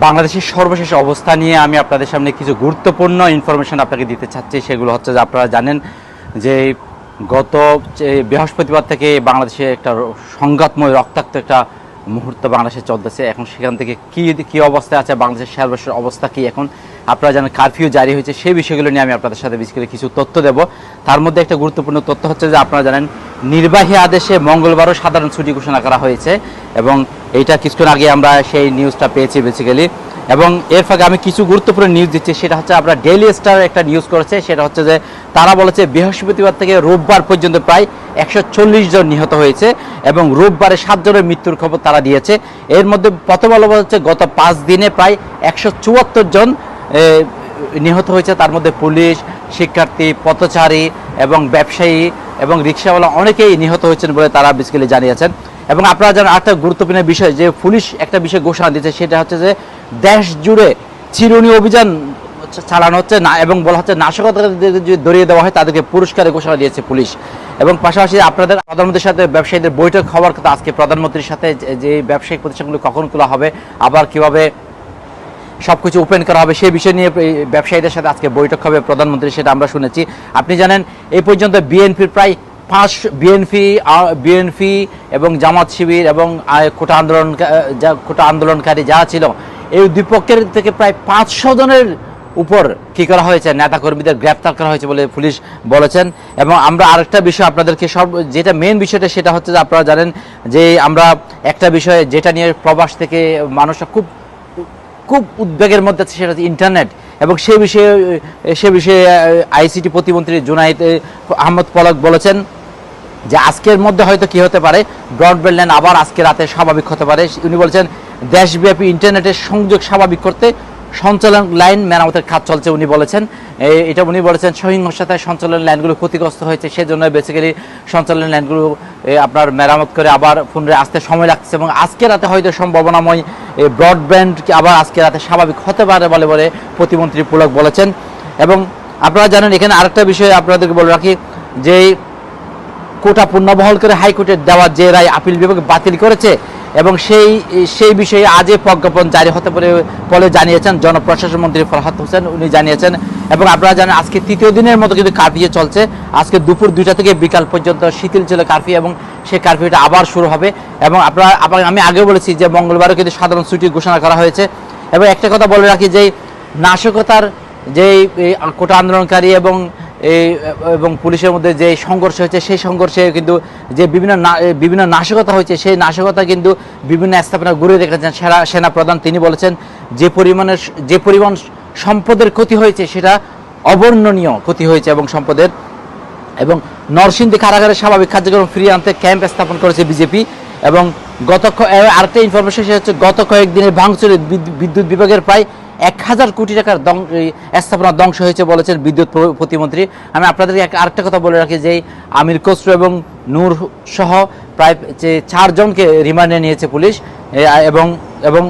বাংলাদেশের সর্বশেষ অবস্থা নিয়ে আমি আপনাদের সামনে কিছু গুরুত্বপূর্ণ ইনফরমেশন আপনাকে দিতে চাচ্ছি। সেগুলো হচ্ছে যে আপনারা জানেন যে গত বৃহস্পতিবার থেকে বাংলাদেশে একটা সংঘাতময় রক্তাক্ত একটা মুহূর্ত বাংলাদেশে চলতেছে। এখন সেখান থেকে কি অবস্থায় আছে বাংলাদেশের সর্বশেষ অবস্থা কি, এখন আপনারা জানেন কারফিউ জারি হয়েছে, সেই বিষয়গুলো নিয়ে আমি আপনাদের সাথে বিশেষ কিছু তথ্য দেব। তার মধ্যে একটা গুরুত্বপূর্ণ তথ্য হচ্ছে যে আপনারা জানেন নির্বাহী আদেশে মঙ্গলবারও সাধারণ ছুটি ঘোষণা করা হয়েছে এবং এইটা কিছুক্ষণ আগে আমরা সেই নিউজটা পেয়েছি বেসিক্যালি। এবং এর ফাঁকে আমি কিছু গুরুত্বপূর্ণ নিউজ দিচ্ছি, সেটা হচ্ছে আমরা ডেইলি স্টার একটা নিউজ করেছে। সেটা হচ্ছে যে তারা বলেছে বৃহস্পতিবার থেকে রোববার পর্যন্ত প্রায় 140 জন নিহত হয়েছে এবং রোববারে 7 জনের মৃত্যুর খবর তারা দিয়েছে। এর মধ্যে প্রথম আলো হচ্ছে গত 5 দিনে প্রায় 174 জন নিহত হয়েছে। তার মধ্যে পুলিশ, শিক্ষার্থী, পথচারী এবং ব্যবসায়ী এবং রিক্সাওয়ালা অনেকেই নিহত হয়েছেন বলে তারা বেসিক্যালি জানিয়েছেন। এবং আপনারা জানেন আরেকটা গুরুত্বপূর্ণ বিষয় যে পুলিশ একটা বিষয় ঘোষণা দিয়েছে, সেটা হচ্ছে যে দেশ জুড়ে চিরুনি অভিযান চালানো হচ্ছে না এবং বলা হচ্ছে নাশকতাদের যদি ধরিয়ে দেওয়া হয় তাদেরকে পুরস্কারের ঘোষণা দিয়েছে পুলিশ। এবং পাশাপাশি আপনাদের প্রধানমন্ত্রীর সাথে ব্যবসায়ীদের বৈঠক হওয়ার কথা আজকে, প্রধানমন্ত্রীর সাথে যে ব্যবসায়িক প্রতিষ্ঠানগুলো কখন খোলা হবে, আবার কিভাবে সবকিছু ওপেন করা হবে সেই বিষয় নিয়ে ব্যবসায়ীদের সাথে আজকে বৈঠক হবে প্রধানমন্ত্রী, সেটা আমরা শুনেছি। আপনি জানেন এই পর্যন্ত বিএনপির প্রায় বিএনপি এবং জামাত শিবির এবং কোটা আন্দোলনকারী যারা ছিল এই দুই পক্ষের থেকে প্রায় 500 জনের উপর কি করা হয়েছে, নেতাকর্মীদের গ্রেপ্তার করা হয়েছে বলে পুলিশ বলেছেন। এবং আমরা আরেকটা বিষয় আপনাদেরকে যেটা মেন বিষয়টা সেটা হচ্ছে যে আপনারা জানেন যে আমরা একটা বিষয় যেটা নিয়ে প্রবাস থেকে মানুষরা খুব উদ্বেগের মধ্যে আছে, সেটা হচ্ছে ইন্টারনেট। এবং সে বিষয়ে আইসিটি প্রতিমন্ত্রী জুনাইদ আহমদ পলক বলেছেন যে আজকের মধ্যে হয়তো কি হতে পারে, ব্রডব্যান্ড লাইন আবার আজকে রাতে স্বাভাবিক হতে পারে। উনি বলেছেন দেশব্যাপী ইন্টারনেটের সংযোগ স্বাভাবিক করতে সঞ্চালন লাইন মেরামতের কাজ চলছে। উনি বলেছেন এটা উনি বলেছেন সহিংসতায় সঞ্চালন লাইনগুলো ক্ষতিগ্রস্ত হয়েছে, সেজন্য বেসিক্যালি সঞ্চালন লাইনগুলো আপনার মেরামত করে আবার পুনরায় আসতে সময় লাগছে এবং আজকে রাতে হয়তো সম্ভাবনাময় ব্রডব্যান্ড আবার আজকে রাতে স্বাভাবিক হতে পারে বলে প্রতিমন্ত্রী পুলক বলেছেন। এবং আপনারা জানেন এখানে আরেকটা বিষয় আপনাদেরকে বলে রাখি যে কোটা পুনর্বহাল করে হাইকোর্টের দেওয়া যে রায় আপিল বিভাগ বাতিল করেছে এবং সেই বিষয়ে আজই প্রজ্ঞাপন জারি হতে পারে বলে জানিয়েছেন জনপ্রশাসন মন্ত্রী ফরহাদ হোসেন, উনি জানিয়েছেন। এবং আপনারা জানেন আজকে তৃতীয় দিনের মতো কিন্তু কারফিউ চলছে, আজকে দুপুর 2টা থেকে বিকাল পর্যন্ত শিথিল ছিল কারফিউ এবং সেই কারফিউটা আবার শুরু হবে। এবং আমি আগে বলেছি যে মঙ্গলবারও কিন্তু সাধারণ ছুটি ঘোষণা করা হয়েছে। এবং একটা কথা বলে রাখি যে নাশকতার যে কোটা আন্দোলনকারী এবং পুলিশের মধ্যে যে সংঘর্ষ হয়েছে, সেই সংঘর্ষে কিন্তু যে বিভিন্ন নাশকতা হয়েছে, সেই নাশকতা কিন্তু বিভিন্ন স্থাপনা ঘুরে রেখেছেন সেনা প্রধান। তিনি বলেছেন যে পরিমাণ সম্পদের ক্ষতি হয়েছে সেটা অবর্ণনীয় ক্ষতি হয়েছে এবং সম্পদের। এবং নরসিংদী কারাগারে স্বাভাবিক কার্যক্রম ফিরিয়ে আনতে ক্যাম্প স্থাপন করেছে বিজেপি। এবং আরেকটা ইনফরমেশন সেটা হচ্ছে গত কয়েকদিনের ভাঙচুরে বিদ্যুৎ বিভাগের প্রায় 1000 কোটি টাকার স্থাপনা ধ্বংস হয়েছে বলেছেন বিদ্যুৎ প্রতিমন্ত্রী। আমি আপনাদেরকে আরেকটা কথা বলে রাখি যে আমির খসরু এবং নূর সহ প্রায় 4 জনকে রিমান্ডে নিয়েছে পুলিশ এবং